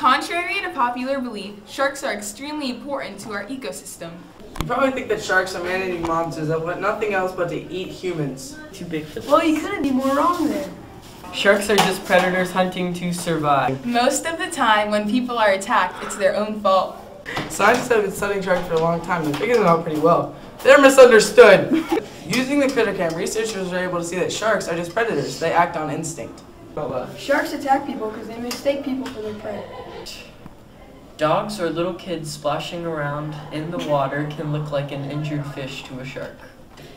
Contrary to popular belief, sharks are extremely important to our ecosystem. You probably think that sharks are man-eating monsters that want nothing else but to eat humans. Too big for them. Well, you couldn't be more wrong there. Sharks are just predators hunting to survive. Most of the time, when people are attacked, it's their own fault. Scientists have been studying sharks for a long time and figured them out pretty well. They're misunderstood. Using the critter cam, researchers were able to see that sharks are just predators. They act on instinct. Sharks attack people because they mistake people for their prey. Dogs or little kids splashing around in the water can look like an injured fish to a shark.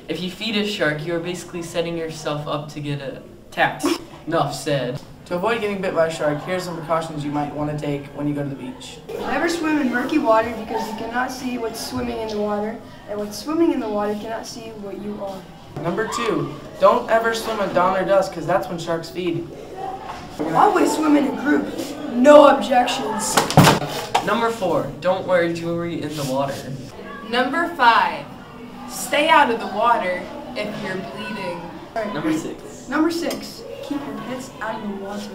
If you feed a shark, you are basically setting yourself up to get attacked. Enough said. To avoid getting bit by a shark, here's some precautions you might want to take when you go to the beach. Never swim in murky water because you cannot see what's swimming in the water, and what's swimming in the water cannot see what you are. Number 2, don't ever swim at dawn or dusk because that's when sharks feed. Always swim in a group. No objections. Number 4, don't wear jewelry in the water. Number 5, stay out of the water if you're bleeding. Number 6, keep your pets out of the water.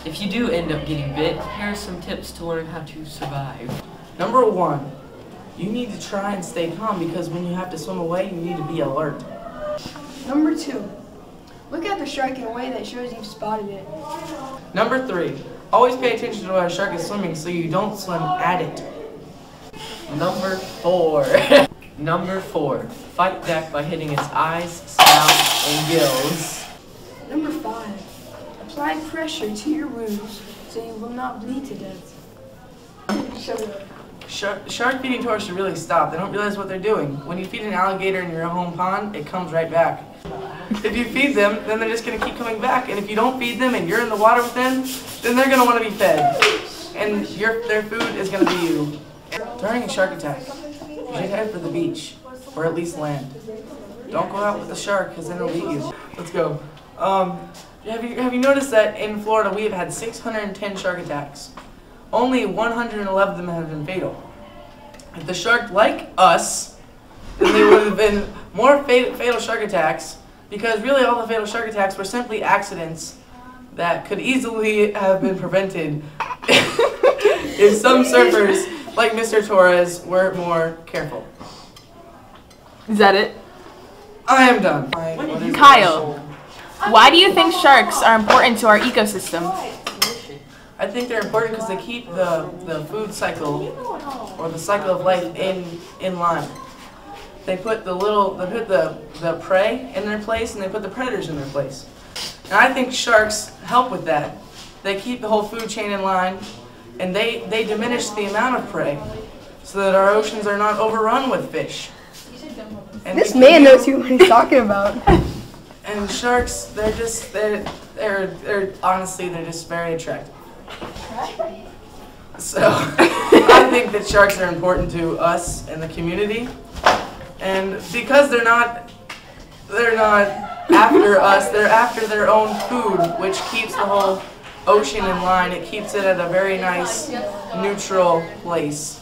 If you do end up getting bit, here are some tips to learn how to survive. Number 1, you need to try and stay calm because when you have to swim away, you need to be alert. Number 2, look at the shark in a way that shows you've spotted it. Number 3, always pay attention to where a shark is swimming so you don't swim at it. Number 4. Number 4, fight back by hitting its eyes, snout, and gills. Number 5, apply pressure to your wounds so you will not bleed to death. Shut it up. Shark feeding tourists should really stop. They don't realize what they're doing. When you feed an alligator in your home pond, it comes right back. If you feed them, then they're just going to keep coming back. And if you don't feed them and you're in the water with them, then they're going to want to be fed. And their food is going to be you. During a shark attack, you should head for the beach, or at least land. Don't go out with the shark because then it'll eat you. Let's go. Have you noticed that in Florida we have had 610 shark attacks? Only 111 of them have been fatal. If the shark like us, then there would have been more fatal shark attacks, because really all the fatal shark attacks were simply accidents that could easily have been prevented if some surfers, like Mr. Torres, were more careful. Is that it? I am done. Kyle, why do you think sharks are important to our ecosystem? I think they're important because they keep the food cycle, or the cycle of life, in line. They put the prey in their place, and they put the predators in their place. And I think sharks help with that. They keep the whole food chain in line, and they diminish the amount of prey, so that our oceans are not overrun with fish. And This man knows what he's talking about. And sharks, they're honestly, they're just very attractive. So, I think that sharks are important to us and the community. And because they're not after us, they're after their own food, which keeps the whole ocean in line. It keeps it at a very nice, neutral place.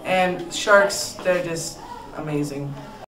And sharks, they're just amazing.